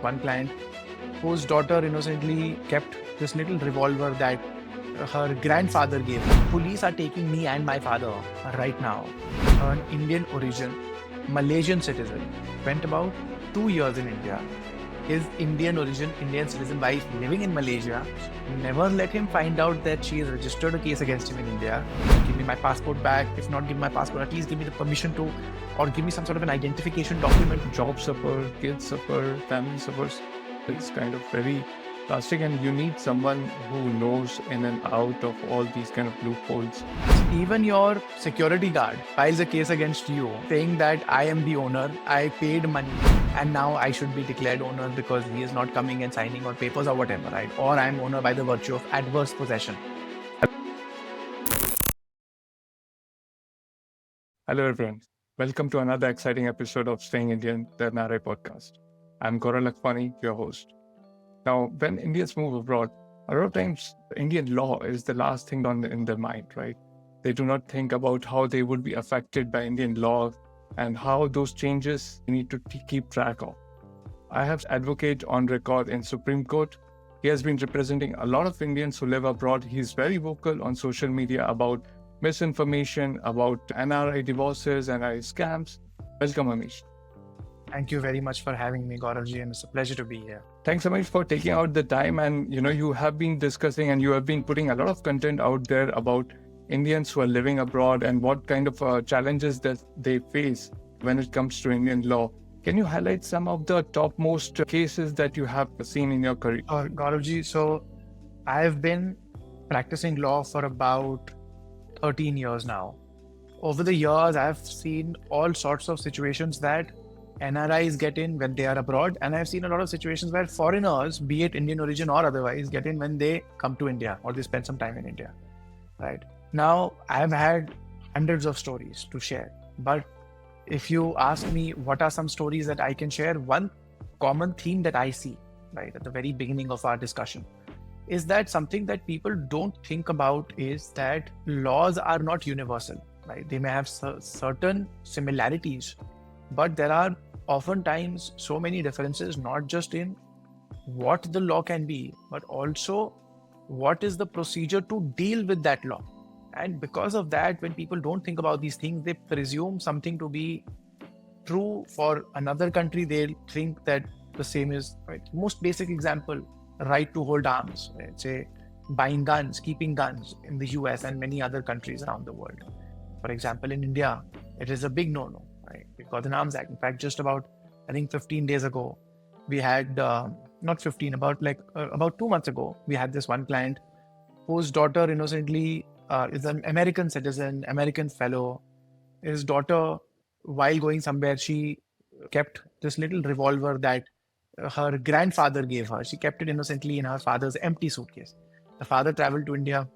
one client whose daughter innocently kept this little revolver that her grandfather gave her. Police are taking me and my father right now. An Indian origin, Malaysian citizen, spent about 2 years in India. His Indian origin, Indian citizen wife living in Malaysia, never let him find out that she has registered a case against him in India. Give me my passport back. If not give my passport, at least give me the permission to, or give me some sort of an identification document. Job suffer, kids suffer, family suffers. It's kind of very plastic, and you need someone who knows in and out of all these kind of loopholes. Even your security guard files a case against you saying that I am the owner, I paid money, and now I should be declared owner because he is not coming and signing on papers or whatever, right? Or I am owner by the virtue of adverse possession. Hello everyone. Welcome to another exciting episode of Staying Indian, the NRI podcast. I'm Gaurav Lakhwani, your host. Now, when Indians move abroad, a lot of times Indian law is the last thing in their mind, right? They do not think about how they would be affected by Indian law and how those changes you need to keep track of. I have an advocate on record in Supreme Court. He has been representing a lot of Indians who live abroad. He's very vocal on social media about misinformation, about NRI divorces, NRI scams. Welcome, Amish. Thank you very much for having me, Gauravji, and it's a pleasure to be here. Thanks so much for taking out the time. And you have been discussing and you have been putting a lot of content out there about Indians who are living abroad and what kind of challenges that they face when it comes to Indian law. Can you highlight some of the topmost cases that you have seen in your career? Gauravji, so I've been practicing law for about 13 years now. Over the years, I've seen all sorts of situations that NRIs get in when they are abroad, and I've seen a lot of situations where foreigners, be it Indian origin or otherwise, get in when they come to India or they spend some time in India, right? Now, I've had hundreds of stories to share, but if you ask me what are some stories that I can share, one common theme that I see, right, at the very beginning of our discussion, is that something that people don't think about is that laws are not universal, right? They may have certain similarities, but there are oftentimes so many differences, not just in what the law can be, but also what is the procedure to deal with that law. And because of that, when people don't think about these things, they presume something to be true for another country. They'll think that the same is, right? Most basic example, right to hold arms, right? Say buying guns, keeping guns in the US and many other countries around the world. For example, in India, it is a big no-no. Right? We've got an arms act. In fact, just about, I think 15 days ago, we had, not 15, about 2 months ago, we had this one client whose daughter innocently is an American citizen, American fellow. His daughter, while going somewhere, she kept this little revolver that her grandfather gave her. She kept it innocently in her father's empty suitcase. The father traveled to India.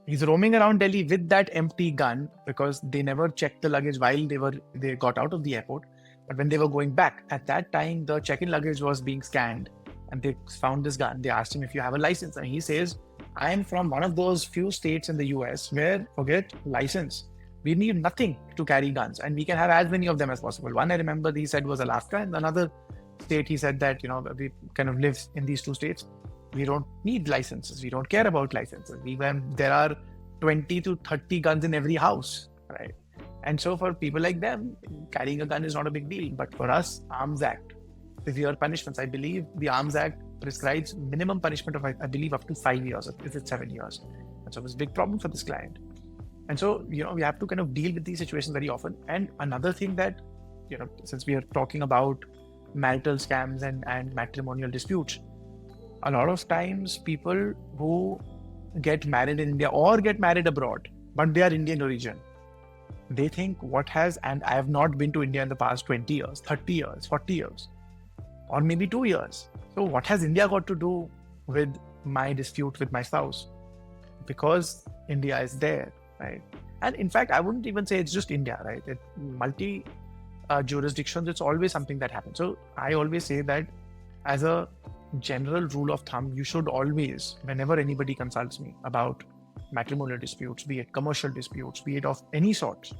He's roaming around Delhi with that empty gun because they never checked the luggage while they got out of the airport. But when they were going back, at that time, the check-in luggage was being scanned and they found this gun. They asked him if you have a license. And he says, I am from one of those few states in the US where, forget license, we need nothing to carry guns and we can have as many of them as possible. One I remember he said was Alaska, and another state he said that, we kind of live in these two states. We don't need licenses. We don't care about licenses. There are 20 to 30 guns in every house, right? And so for people like them, carrying a gun is not a big deal. But for us, Arms Act, severe punishments. I believe the Arms Act prescribes minimum punishment of, I believe, up to 5 years, or is it 7 years? And so it was a big problem for this client. And so, we have to kind of deal with these situations very often. And another thing that, since we are talking about marital scams and matrimonial disputes, a lot of times people who get married in India or get married abroad, but they are Indian origin, they think and I have not been to India in the past 20 years, 30 years, 40 years, or maybe 2 years. So what has India got to do with my dispute with my spouse? Because India is there, right? And in fact, I wouldn't even say it's just India, right? Multi jurisdictions, it's always something that happens. So I always say that as a general rule of thumb, you should always, whenever anybody consults me about matrimonial disputes, be it commercial disputes, be it of any sort,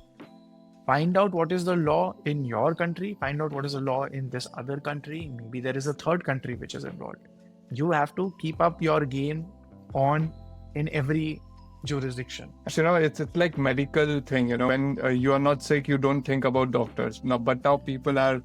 Find out what is the law in your country, find out what is the law in this other country. Maybe there is a third country which is involved. You have to keep up your game on in every jurisdiction. So, it's like medical thing, when you are not sick, you don't think about doctors. But now people are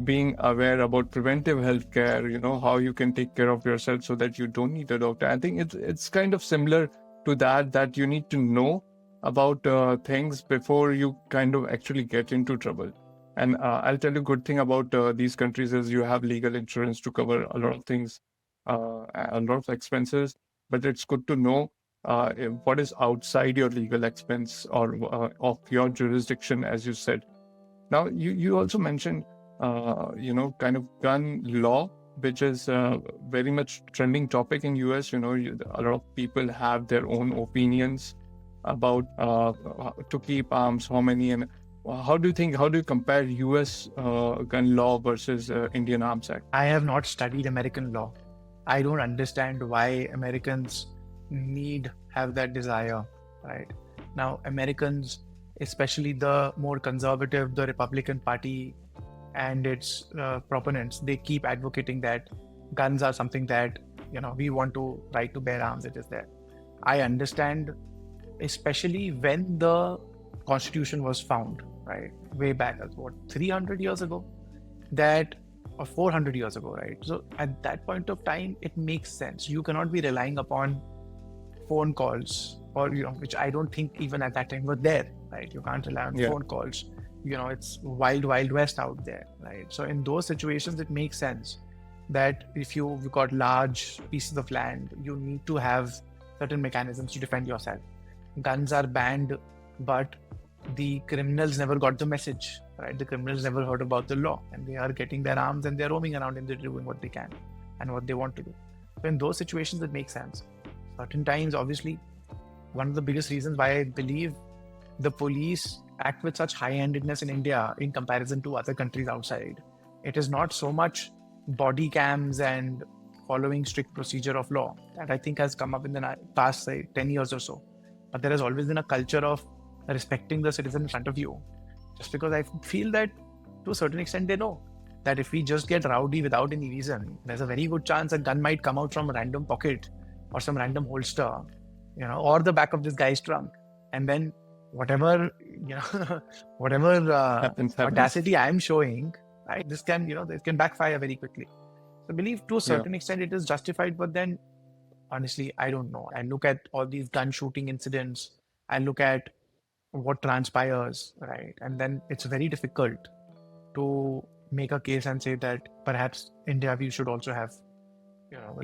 being aware about preventive healthcare, how you can take care of yourself so that you don't need a doctor. I think it's kind of similar to that you need to know about things before you kind of actually get into trouble. And I'll tell you, good thing about these countries is you have legal insurance to cover a lot of things, a lot of expenses. But it's good to know what is outside your legal expense or of your jurisdiction, as you said. Now, you also mentioned, kind of gun law, which is very much trending topic in US. A lot of people have their own opinions about to keep arms, how many, and how do you compare US gun law versus Indian Arms Act? I have not studied American law. I don't understand why Americans have that desire, right? Now, Americans, especially the more conservative, the Republican Party and its proponents, they keep advocating that guns are something that, we want to right to bear arms, it is there. I understand, especially when the Constitution was found, right? Way back, 300 years ago? Or 400 years ago, right? So at that point of time, it makes sense. You cannot be relying upon phone calls or, which I don't think even at that time were there, right? You can't rely on phone calls. It's wild, wild west out there, right? So in those situations, it makes sense that if you've got large pieces of land, you need to have certain mechanisms to defend yourself. Guns are banned, but the criminals never got the message, right? The criminals never heard about the law, and they are getting their arms and they're roaming around and they're doing what they can and what they want to do. So in those situations, it makes sense. Certain times, obviously, one of the biggest reasons why I believe the police act with such high-handedness in India in comparison to other countries outside, it is not so much body cams and following strict procedure of law that I think has come up in the past, say, 10 years or so. But there has always been a culture of respecting the citizen in front of you. Just because I feel that to a certain extent they know that if we just get rowdy without any reason, there's a very good chance a gun might come out from a random pocket or some random holster, or the back of this guy's trunk. And then whatever audacity I'm showing, right, this can backfire very quickly. So I believe to a certain extent it is justified, but then honestly, I don't know. I look at all these gun shooting incidents. I look at what transpires, right? And then it's very difficult to make a case and say that perhaps India, we should also have,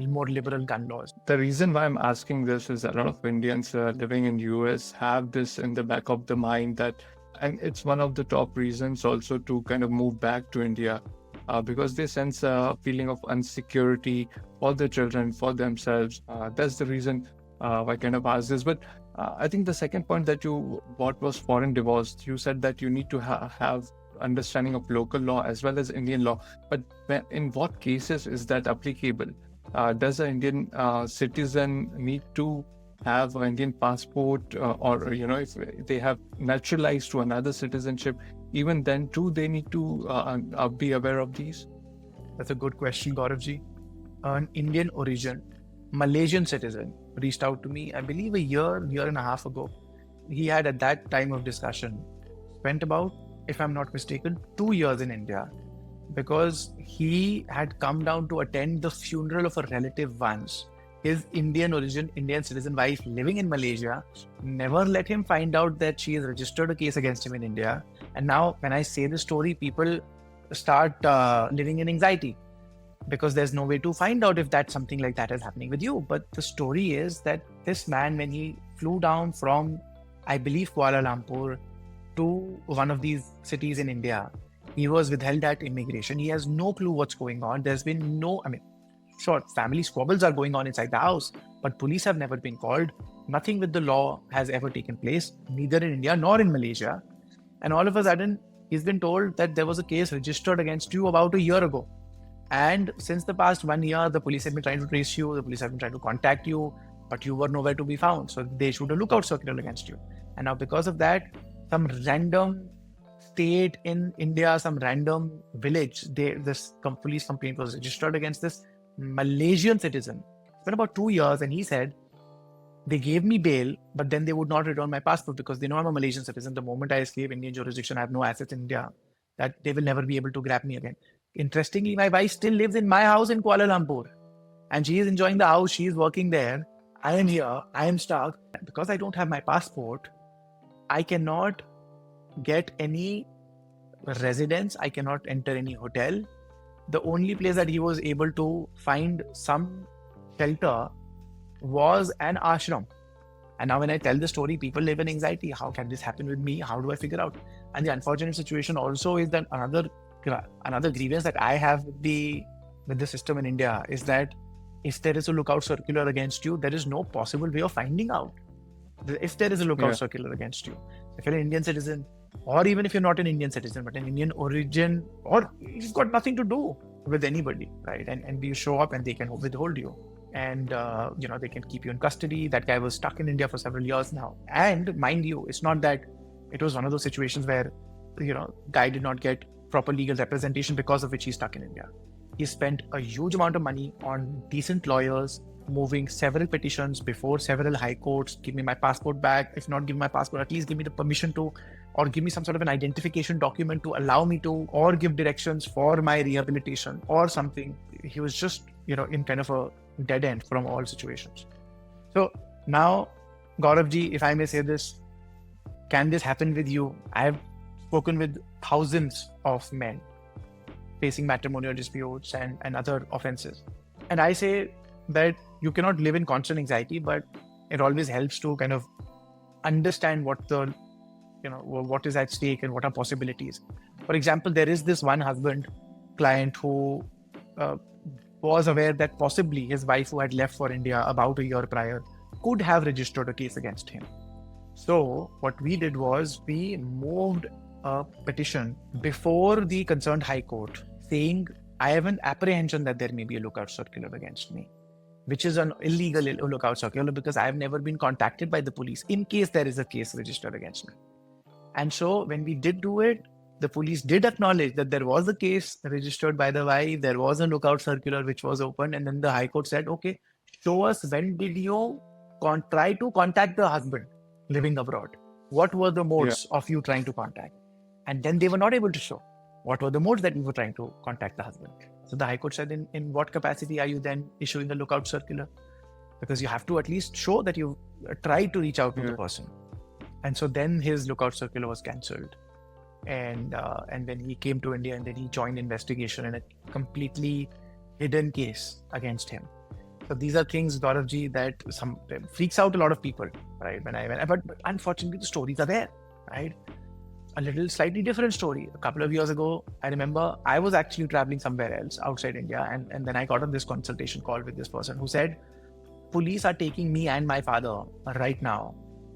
more liberal gun laws. The reason why I'm asking this is a lot of Indians living in US have this in the back of the mind and it's one of the top reasons also to kind of move back to India. Because they sense a feeling of insecurity for their children, for themselves. That's the reason I kind of asked this. But I think the second point that you brought was foreign divorce. You said that you need to have understanding of local law as well as Indian law. But in what cases is that applicable? Does an Indian citizen need to have an Indian passport or, if they have naturalized to another citizenship, even then too, they need to be aware of these? That's a good question, Gauravji. An Indian origin, Malaysian citizen reached out to me, I believe a year and a half ago. He had at that time of discussion spent about, if I'm not mistaken, 2 years in India because he had come down to attend the funeral of a relative once. His Indian origin, Indian citizen wife living in Malaysia never let him find out that she has registered a case against him in India. And now when I say this story, people start living in anxiety because there's no way to find out if that's something like that is happening with you. But the story is that this man, when he flew down from, I believe, Kuala Lumpur to one of these cities in India, he was withheld at immigration. He has no clue what's going on. There's been sure, family squabbles are going on inside the house, but police have never been called. Nothing with the law has ever taken place, neither in India nor in Malaysia. And all of a sudden, he's been told that there was a case registered against you about a year ago. And since the past 1 year, the police have been trying to trace you, the police have been trying to contact you, but you were nowhere to be found. So they issued a lookout circular against you. And now because of that, some random state in India, some random village, this police complaint was registered against this Malaysian citizen. It's been about 2 years, and he said they gave me bail, but then they would not return my passport because they know I'm a Malaysian citizen. The moment I escape Indian jurisdiction, I have no assets in India, that they will never be able to grab me again. Interestingly, my wife still lives in my house in Kuala Lumpur, and she is enjoying the house. She is working there. I am here. I am stuck. Because I don't have my passport, I cannot get any residence. I cannot enter any hotel. The only place that he was able to find some shelter was an ashram. And now when I tell the story, people live in anxiety. How can this happen with me? How do I figure out? And the unfortunate situation also is that another grievance that I have with the system in India is that if there is a lookout circular against you, there is no possible way of finding out. If there is a lookout circular against you, if you're an Indian citizen, or even if you're not an Indian citizen, but an Indian origin, or you've got nothing to do with anybody, right? And you show up and they can withhold you. And, they can keep you in custody. That guy was stuck in India for several years now. And mind you, it's not that it was one of those situations where, guy did not get proper legal representation because of which he's stuck in India. He spent a huge amount of money on decent lawyers, moving several petitions before several high courts. Give me my passport back. If not give me my passport, at least give me the permission to, or give me some sort of an identification document to allow me to, or give directions for my rehabilitation or something. He was just, in kind of a dead end from all situations. So now, Gauravji, if I may say this, can this happen with you? I have spoken with thousands of men facing matrimonial disputes and other offenses. And I say that you cannot live in constant anxiety, but it always helps to kind of understand what what is at stake and what are possibilities. For example, there is this one husband client who was aware that possibly his wife, who had left for India about a year prior, could have registered a case against him. So what we did was we moved a petition before the concerned High Court saying, I have an apprehension that there may be a lookout circular against me, which is an illegal lookout circular because I have never been contacted by the police in case there is a case registered against me. And so when we did do it, the police did acknowledge that there was a case registered by the wife, there was a lookout circular which was opened, and then the High Court said, okay, show us when did you try to contact the husband living abroad? What were the modes of you trying to contact? And then they were not able to show what were the modes that you were trying to contact the husband. So the High Court said, in what capacity are you then issuing a lookout circular? Because you have to at least show that you tried to reach out to the person. And so then his lookout circular was cancelled. And then he came to India, and then he joined investigation in a completely hidden case against him. So these are things, Gauravji, that freaks out a lot of people, right? But unfortunately, the stories are there, right? A little slightly different story. A couple of years ago, I remember I was actually traveling somewhere else outside India, and then I got on this consultation call with this person who said, police are taking me and my father right now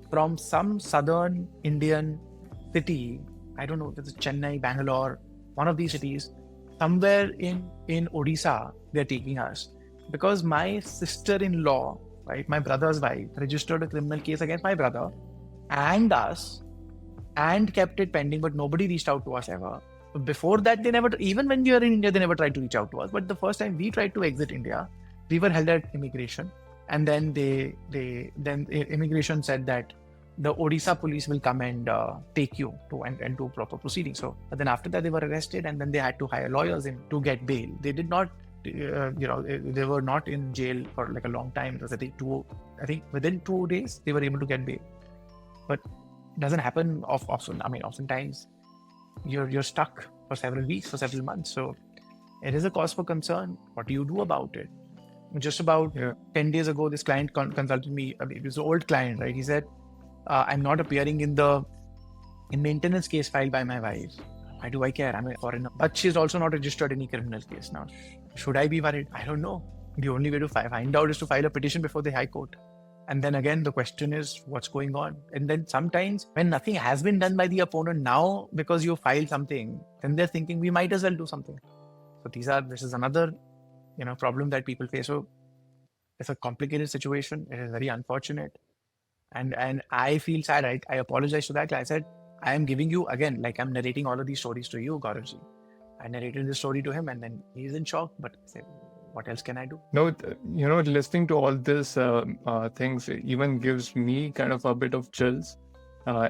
from some southern Indian city. I don't know if it's Chennai, Bangalore, one of these cities, somewhere in Odisha, they're taking us. Because my sister-in-law, right, my brother's wife, registered a criminal case against my brother and us and kept it pending, but nobody reached out to us ever. Before that, they never, even when we were in India, they never tried to reach out to us. But the first time we tried to exit India, we were held at immigration. And then immigration said that the Odisha police will come and take you to and do proper proceedings. So, but then after that, they were arrested, and then they had to hire lawyers to get bail. They did not, they were not in jail for like a long time. It was, I think within 2 days, they were able to get bail. But it doesn't happen often. I mean, oftentimes you're stuck for several weeks, for several months. So it is a cause for concern. What do you do about it? Just about 10 days ago, this client consulted me. I mean, it was an old client, right? He said, I'm not appearing in the maintenance case filed by my wife. Why do I care? I'm a foreigner. But she's also not registered any criminal case now. Should I be worried? I don't know. The only way to find out is to file a petition before the High Court. And then again, the question is, what's going on? And then sometimes when nothing has been done by the opponent, now because you filed something, then they're thinking we might as well do something. So this is another problem that people face. So it's a complicated situation. It is very unfortunate. And I feel sad. I apologize to that. I said, I am giving you, again, like I'm narrating all of these stories to you, Gauravji. I narrated this story to him and then he's in shock, but I said, what else can I do? No, listening to all this things even gives me kind of a bit of chills.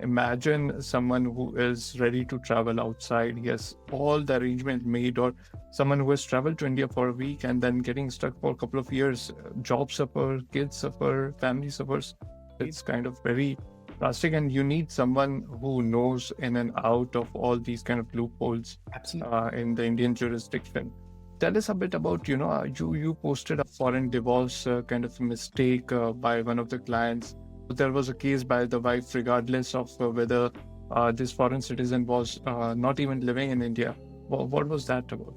Imagine someone who is ready to travel outside. He has all the arrangement made, or someone who has traveled to India for a week and then getting stuck for a couple of years. Job suffer, kids suffer, family suffers. It's kind of very drastic, and you need someone who knows in and out of all these kind of loopholes Absolutely. in the Indian jurisdiction. Tell us a bit about, you posted a foreign divorce kind of mistake by one of the clients. There was a case by the wife, regardless of whether this foreign citizen was not even living in India. What was that about?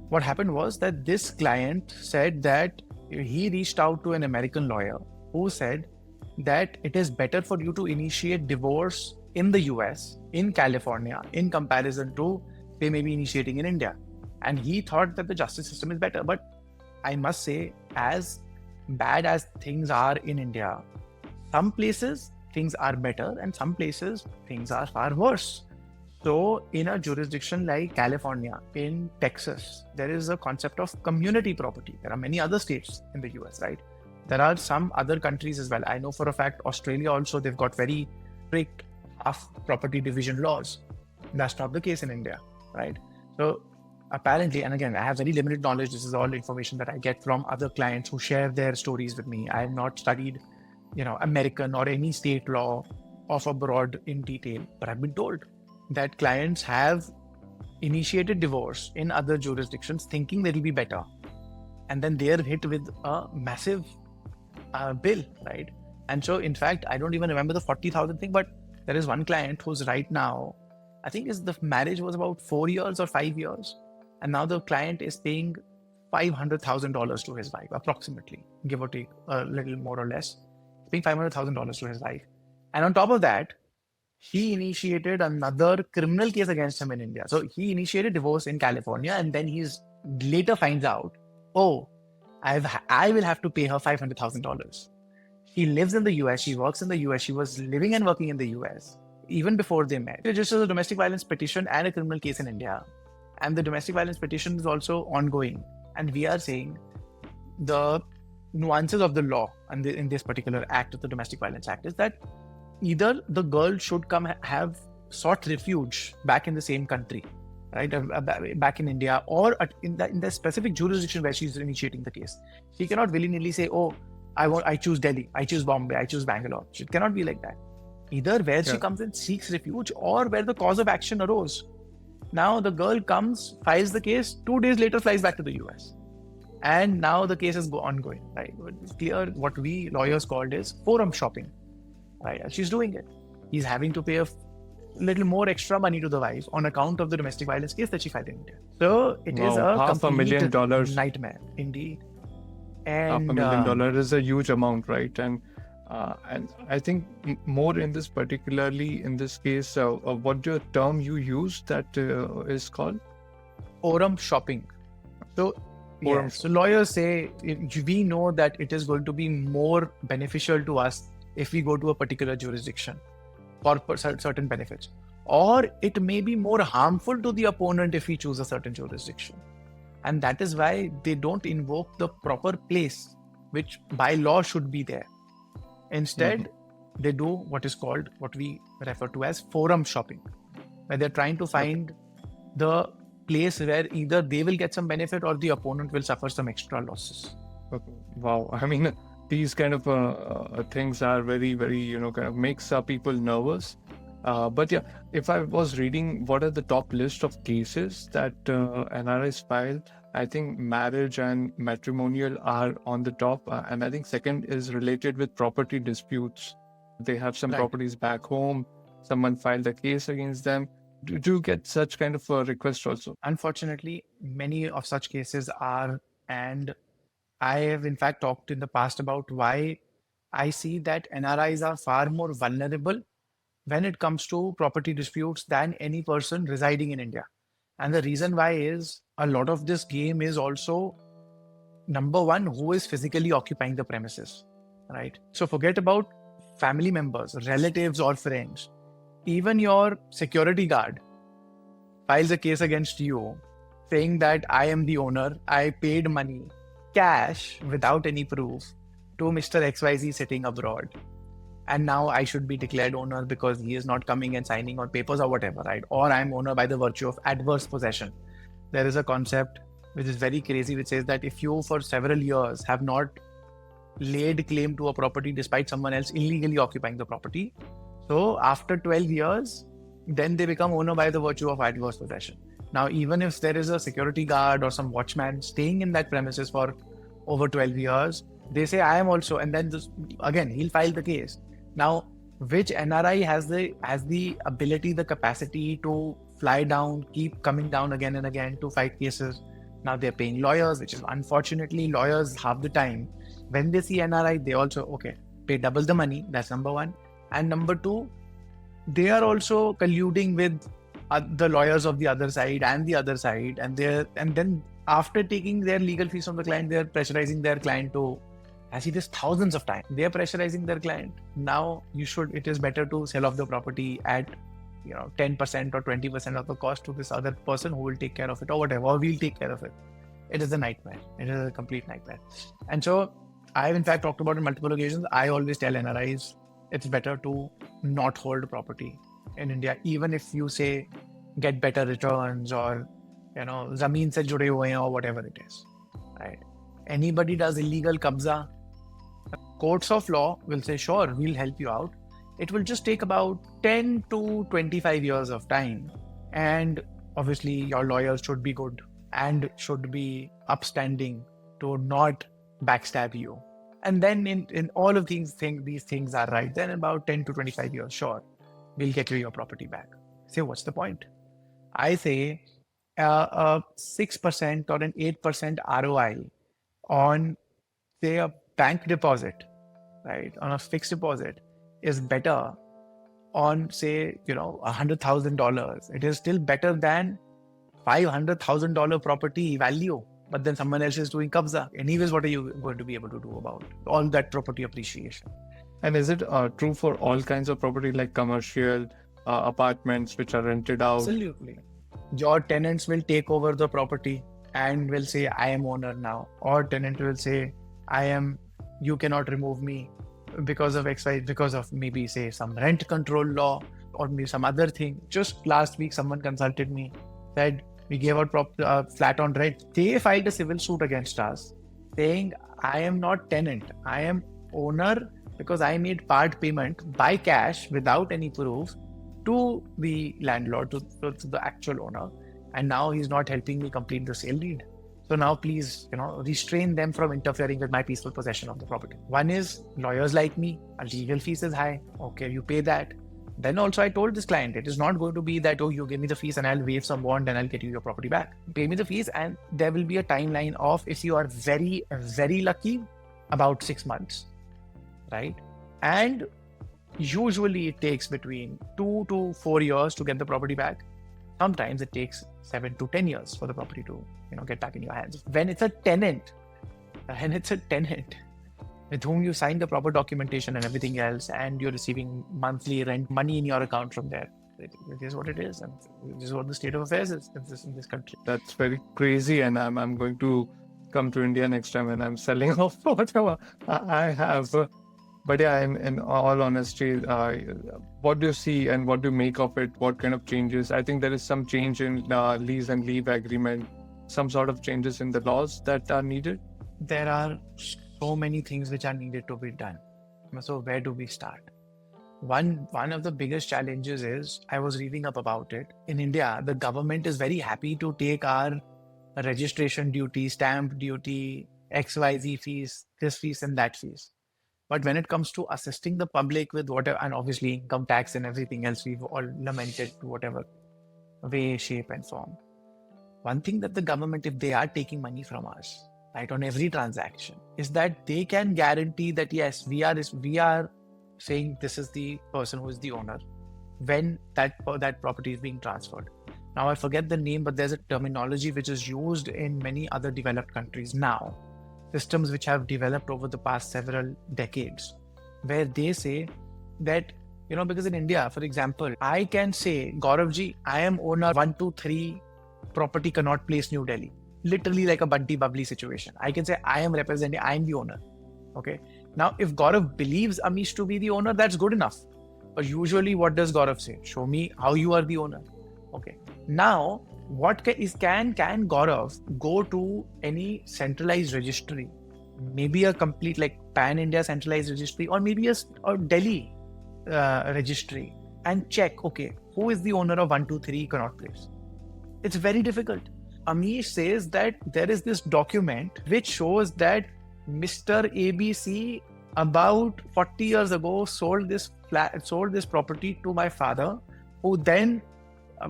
What happened was that this client said that he reached out to an American lawyer who said that it is better for you to initiate divorce in the US, in California, in comparison to they may be initiating in India. And he thought that the justice system is better. But I must say, as bad as things are in India, some places things are better and some places things are far worse. So in a jurisdiction like California, in Texas, there is a concept of community property. There are many other states in the US, right? There are some other countries as well. I know for a fact, Australia also, they've got very strict half property division laws. That's not the case in India, right? So apparently, and again, I have very limited knowledge. This is all information that I get from other clients who share their stories with me. I have not studied, American or any state law of abroad in detail, but I've been told that clients have initiated divorce in other jurisdictions thinking that it'll be better. And then they're hit with a massive bill, right? And so, in fact, I don't even remember the 40,000 thing, but there is one client who's right now, I think the marriage was about 4 years or 5 years. And now the client is paying $500,000 to his wife, approximately, give or take a little more or less. He's paying $500,000 to his wife. And on top of that, he initiated another criminal case against him in India. So he initiated divorce in California, and then he's later finds out, oh, I will have to pay her $500,000. She lives in the US, she works in the US, she was living and working in the US even before they met. He registered a domestic violence petition and a criminal case in India. And the domestic violence petition is also ongoing. And we are saying the nuances of the law and in this particular act of the Domestic Violence Act is that either the girl should have sought refuge back in the same country, right, back in India, or in the specific jurisdiction where she's initiating the case. She cannot willy-nilly say, oh, I choose Delhi, I choose Bombay, I choose Bangalore. It cannot be like that. Either where she comes and seeks refuge or where the cause of action arose. Now the girl comes, files the case, 2 days later flies back to the US. And now the case is ongoing, right? It's clear what we lawyers called is forum shopping, right? And she's doing it. He's having to pay a little more extra money to the wife on account of the domestic violence case that she filed in India. So it is a complete $500,000 nightmare, indeed. And $500,000 is a huge amount, right? And I think more in this, particularly in this case, what the term you use that is called? Forum shopping. So so lawyers say we know that it is going to be more beneficial to us if we go to a particular jurisdiction for certain benefits, or it may be more harmful to the opponent if we choose a certain jurisdiction. And that is why they don't invoke the proper place, which by law should be there. Instead, they do what is called, what we refer to as forum shopping, where they're trying to find the place where either they will get some benefit or the opponent will suffer some extra losses. Okay. Wow. I mean, these kind of things are very, very, kind of makes people nervous. But yeah, if I was reading what are the top list of cases that NRIs filed, I think marriage and matrimonial are on the top. And I think second is related with property disputes. They have some properties back home. Someone filed a case against them. Do you get such kind of a request also? Unfortunately, many of such cases are, and I have in fact talked in the past about why I see that NRIs are far more vulnerable when it comes to property disputes than any person residing in India. And the reason why is a lot of this game is also, number one, who is physically occupying the premises, right? So forget about family members, relatives, or friends. even your security guard files a case against you saying that I am the owner, I paid money, cash, without any proof, to Mr. XYZ sitting abroad. And now I should be declared owner because he is not coming and signing on papers or whatever, right? Or I'm owner by the virtue of adverse possession. There is a concept which is very crazy, which says that if you for several years have not laid claim to a property despite someone else illegally occupying the property, so after 12 years, then they become owner by the virtue of adverse possession. Now, even if there is a security guard or some watchman staying in that premises for over 12 years, they say, I am also, and then again, he'll file the case. Now, which NRI has the ability, the capacity to fly down, keep coming down again and again to fight cases? Now they're paying lawyers, which is unfortunately lawyers half the time. When they see NRI, they also, pay double the money. That's number one. And number two, they are also colluding with the lawyers of the other side and the other side. And then after taking their legal fees from the client, they're pressurizing their client to, I see this thousands of times. They're pressurizing their client. Now it is better to sell off the property at 10% or 20% of the cost to this other person who will take care of it or whatever, or we'll take care of it. It is a nightmare. It is a complete nightmare. And so I've in fact talked about it on multiple occasions. I always tell NRIs, it's better to not hold property in India, even if you say get better returns or, zameen se jude hue hain or whatever it is, right? Anybody does illegal kabza, courts of law will say, sure, we'll help you out. It will just take about 10 to 25 years of time. And obviously your lawyers should be good and should be upstanding to not backstab you. And then in all of these things are right, then about 10 to 25 years, sure, we'll get you your property back. Say, what's the point? I say a 6% or an 8% ROI on, say, a bank deposit, right, on a fixed deposit is better on, say, $100,000. It is still better than $500,000 property value, but then someone else is doing kabza. Anyways, what are you going to be able to do about all that property appreciation? And is it true for all kinds of property like commercial apartments which are rented out? Absolutely. Your tenants will take over the property and will say, I am owner now. Or tenant will say, you cannot remove me because of XY, because of maybe say some rent control law or maybe some other thing. Just last week, someone consulted me, said we gave out flat on rent. They filed a civil suit against us saying, I am not tenant, I am owner because I made part payment by cash without any proof to the landlord, to the actual owner. And now he's not helping me complete the sale deed. So now please, restrain them from interfering with my peaceful possession of the property. One is lawyers like me, a legal fees is high. Okay, you pay that. Then also I told this client, it is not going to be that, you give me the fees and I'll waive some bond and I'll get you your property back. Pay me the fees and there will be a timeline of, if you are very, very lucky, about 6 months, right? And usually it takes between 2 to 4 years to get the property back. Sometimes it takes 7 to 10 years for the property to, get back in your hands. When it's a tenant with whom you sign the proper documentation and everything else, and you're receiving monthly rent money in your account from there, it is what it is, and this is what the state of affairs is in this country. That's very crazy, and I'm going to come to India next time and I'm selling off whatever I have. But yeah, in all honesty, what do you see and what do you make of it? What kind of changes? I think there is some change in lease and leave agreement, some sort of changes in the laws that are needed. There are so many things which are needed to be done. So where do we start? One of the biggest challenges is, I was reading up about it. In India, the government is very happy to take our registration duty, stamp duty, XYZ fees, this fees and that fees. But when it comes to assisting the public with whatever, and obviously income tax and everything else, we've all lamented to whatever way, shape and form. One thing that the government, if they are taking money from us, right, on every transaction, is that they can guarantee that yes, we are saying this is the person who is the owner when that property is being transferred. Now I forget the name, but there's a terminology which is used in many other developed countries now, systems which have developed over the past several decades, where they say that Because in India, for example, I can say, Gauravji, I am owner 123 property Connaught Place, New Delhi. Literally like a Bunty Bubbly situation. I can say I am representing, I am the owner. Okay. Now, if Gaurav believes Amish to be the owner, that's good enough. But usually, what does Gaurav say? Show me how you are the owner. Okay. Now, can Gaurav go to any centralized registry, maybe a complete like pan India centralized registry, or maybe a Delhi registry, and check, okay, who is the owner of 123 Connaught Place? It's very difficult. Amish says that there is this document which shows that Mr. ABC about 40 years ago sold this property to my father, who then,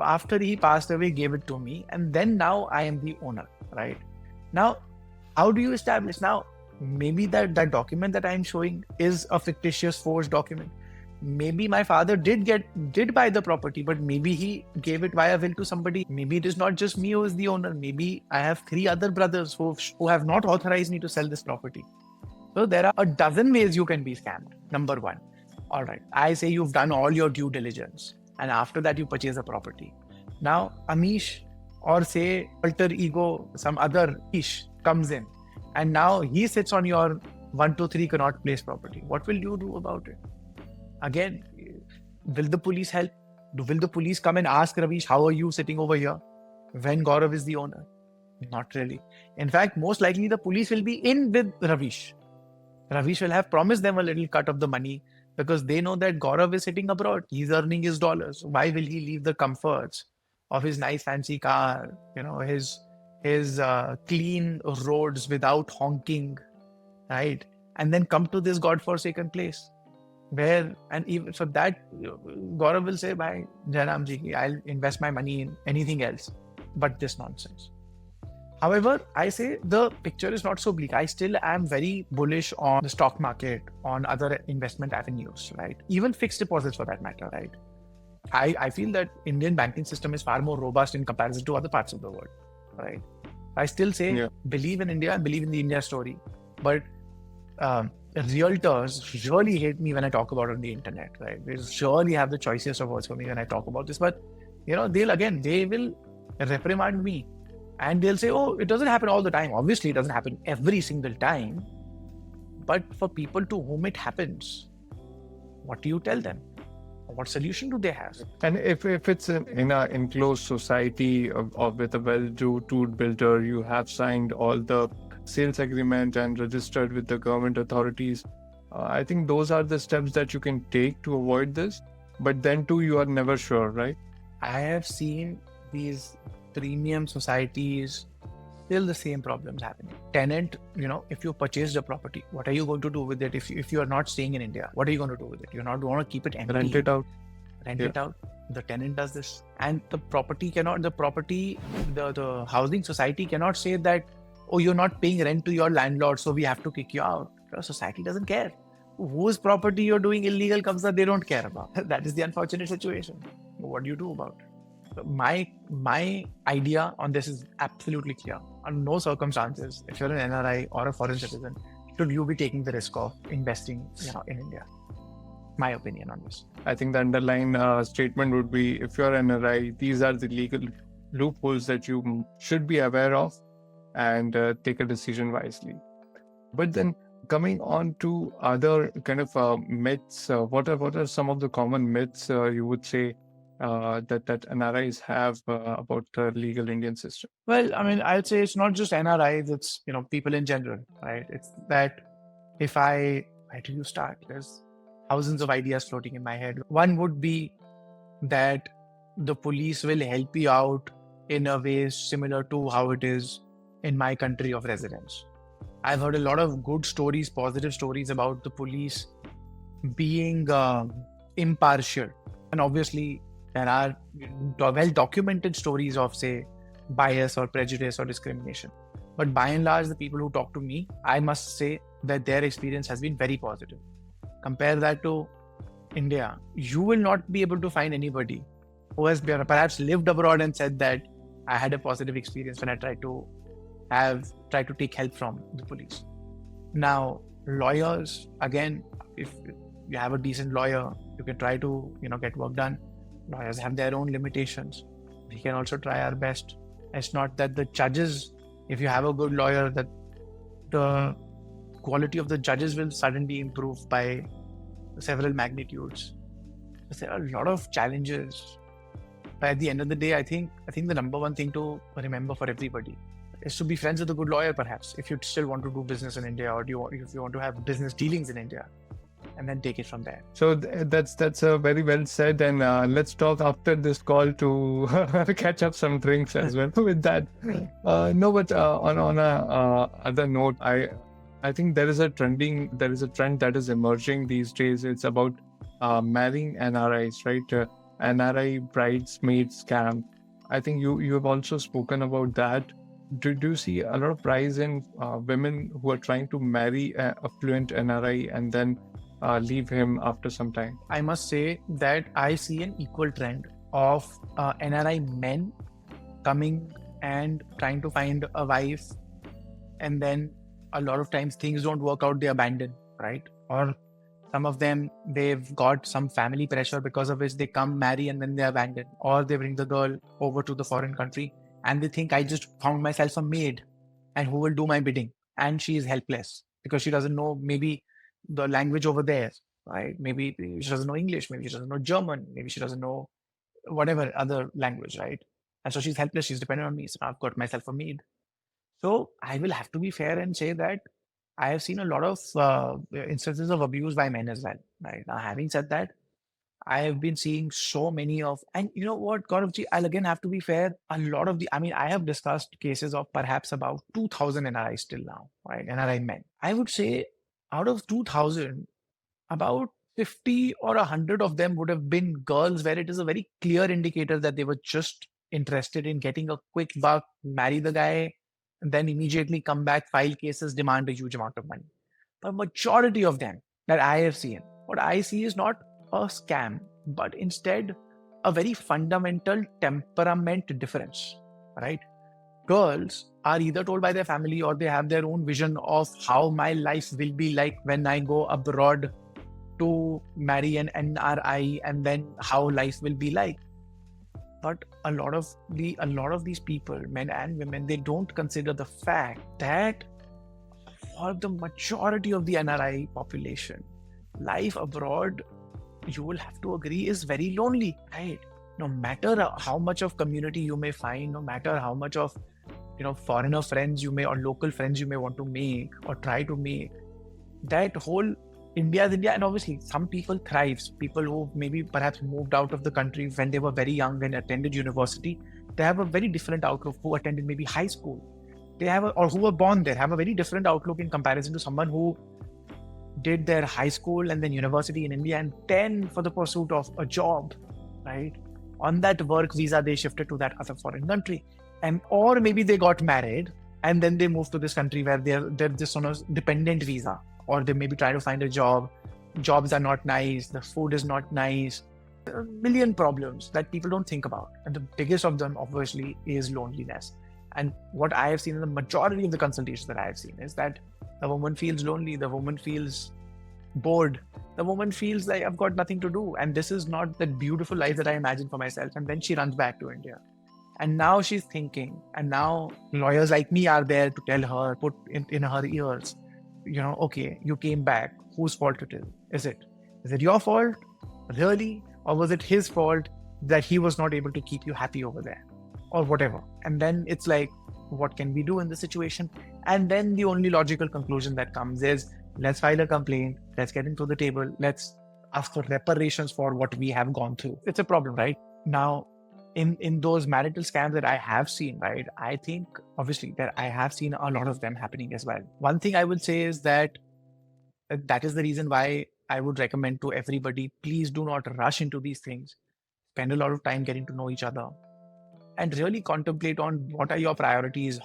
after he passed away, gave it to me, and then now I am the owner, right? Now, how do you establish? Now, maybe that document that I'm showing is a fictitious forged document. Maybe my father did buy the property, but maybe he gave it via will to somebody. Maybe it is not just me who is the owner. Maybe I have 3 other brothers who have not authorized me to sell this property. So there are a dozen ways you can be scammed. Number 1. All right. I say you've done all your due diligence, and after that you purchase a property. Now Amish, or say alter ego, some other Ish comes in, and now he sits on your 123 Connaught Place property. What will you do about it? Again, will the police help? Will the police come and ask Ravish, how are you sitting over here when Gaurav is the owner? Not really. In fact, most likely the police will be in with Ravish. Ravish will have promised them a little cut of the money because they know that Gaurav is sitting abroad. He's earning his dollars. Why will he leave the comforts of his nice fancy car, his clean roads without honking, right? And then come to this godforsaken place? Where, and even for that, Gaurav will say, bye, Jainam ji, I'll invest my money in anything else but this nonsense. However, I say the picture is not so bleak. I still am very bullish on the stock market, on other investment avenues, right? Even fixed deposits for that matter, right? I feel that Indian banking system is far more robust in comparison to other parts of the world, right? I still say, believe in India and believe in the India story. But realtors really hate me when I talk about it on the internet, right? They surely have the choicest of words for me when I talk about this. But, they will reprimand me. And they'll say, oh, it doesn't happen all the time. Obviously, it doesn't happen every single time. But for people to whom it happens, what do you tell them? What solution do they have? And if it's in an enclosed society or with a well-to-do builder, you have signed all the sales agreement and registered with the government authorities, I think those are the steps that you can take to avoid this. But then too, you are never sure, right? I have seen these premium societies, still the same problems happening. Tenant, if you purchased a property, what are you going to do with it if you are not staying in India? What are you going to do with it? You're not going to keep it empty. Rent it out. It out. The tenant does this. And the housing society cannot say that, oh, you're not paying rent to your landlord, so we have to kick you out. The society doesn't care. Whose property you're doing illegal kabza, they don't care about. That is the unfortunate situation. What do you do about it? My idea on this is absolutely clear. Under no circumstances, if you're an NRI or a foreign citizen, should you be taking the risk of investing, in India. My opinion on this. I think the underlying statement would be, if you're an NRI, these are the legal loopholes that you should be aware of and take a decision wisely. But then coming on to other kind of myths, what are some of the common myths you would say that NRIs have about the legal Indian system? Well, I'd say it's not just NRIs, it's, people in general, right? It's that where do you start? There's thousands of ideas floating in my head. One would be that the police will help you out in a way similar to how it is in my country of residence. I've heard a lot of good stories, positive stories about the police being impartial. And obviously, there are well-documented stories of, say, bias or prejudice or discrimination. But by and large, the people who talk to me, I must say that their experience has been very positive. Compare that to India. You will not be able to find anybody who has perhaps lived abroad and said that I had a positive experience when I tried to take help from the police. Now, lawyers, again, if you have a decent lawyer, You can try to, get work done. Lawyers have their own limitations. We can also try our best. It's not that the judges, if you have a good lawyer, that the quality of the judges will suddenly improve by several magnitudes. There are a lot of challenges. But at the end of the day, I think the number one thing to remember for everybody is to be friends with a good lawyer, perhaps, if you still want to do business in India, or if you want to have business dealings in India, and then take it from there. So that's very well said. And let's talk after this call to catch up some drinks as well with that. No, but on a other note, I think there is a trend that is emerging these days. It's about marrying NRIs, right? NRI Bridesmaid Scam. I think you have also spoken about that. Do you see a lot of rise in women who are trying to marry a affluent NRI and then leave him after some time? I must say that I see an equal trend of NRI men coming and trying to find a wife, and then a lot of times things don't work out, they abandon, right? Or some of them, they've got some family pressure because of which they come, marry, and then they abandon. Or they bring the girl over to the foreign country and they think, I just found myself a maid and who will do my bidding. And she is helpless because she doesn't know maybe the language over there, right? Maybe she doesn't know English, maybe she doesn't know German, maybe she doesn't know whatever other language, right? And so she's helpless, she's dependent on me. So I've got myself a maid. So I will have to be fair and say that I have seen a lot of instances of abuse by men as well. Right now, having said that, I have been seeing so many of, and you know what, Gauravji, I'll again have to be fair. A lot of I have discussed cases of perhaps about 2,000 NRIs till now, right? NRI men. I would say out of 2,000, about 50 or 100 of them would have been girls where it is a very clear indicator that they were just interested in getting a quick buck, marry the guy, and then immediately come back, file cases, demand a huge amount of money. But majority of them that I have seen, what I see is not a scam, but instead a very fundamental temperament difference, right? Girls are either told by their family or they have their own vision of how my life will be like when I go abroad to marry an NRI, and then how life will be like. But a lot of these people, men and women, they don't consider the fact that for the majority of the NRI population, life abroad, you will have to agree, is very lonely, right? No matter how much of community you may find, no matter how much of foreigner friends you may, or local friends you may want to make or try to make, that whole India is India. And obviously some people thrive. People who maybe perhaps moved out of the country when they were very young and attended university, they have a very different outlook. Who attended maybe high school, or who were born there, have a very different outlook in comparison to someone who did their high school and then university in India, and then for the pursuit of a job, right? On that work visa, they shifted to that other foreign country. And or maybe they got married and then they moved to this country where they're just on a dependent visa, or they maybe try to find a job. Jobs are not nice, the food is not nice. There are a million problems that people don't think about. And the biggest of them, obviously, is loneliness. And what I have seen in the majority of the consultations that I have seen is that the woman feels lonely, the woman feels bored, the woman feels like, I've got nothing to do. And this is not that beautiful life that I imagined for myself. And then she runs back to India. And now she's thinking, and now lawyers like me are there to tell her, put in her ears, okay, you came back. Whose fault it is? Is it your fault? Really? Or was it his fault that he was not able to keep you happy over there? Or whatever. And then it's like, what can we do in this situation? And then the only logical conclusion that comes is, let's file a complaint, let's get into the table, let's ask for reparations for what we have gone through. It's a problem, right? Now, in those marital scams that I have seen, right, I think obviously that I have seen a lot of them happening as well. One thing I would say is that is the reason why I would recommend to everybody, please do not rush into these things. Spend a lot of time getting to know each other and really contemplate on what are your priorities,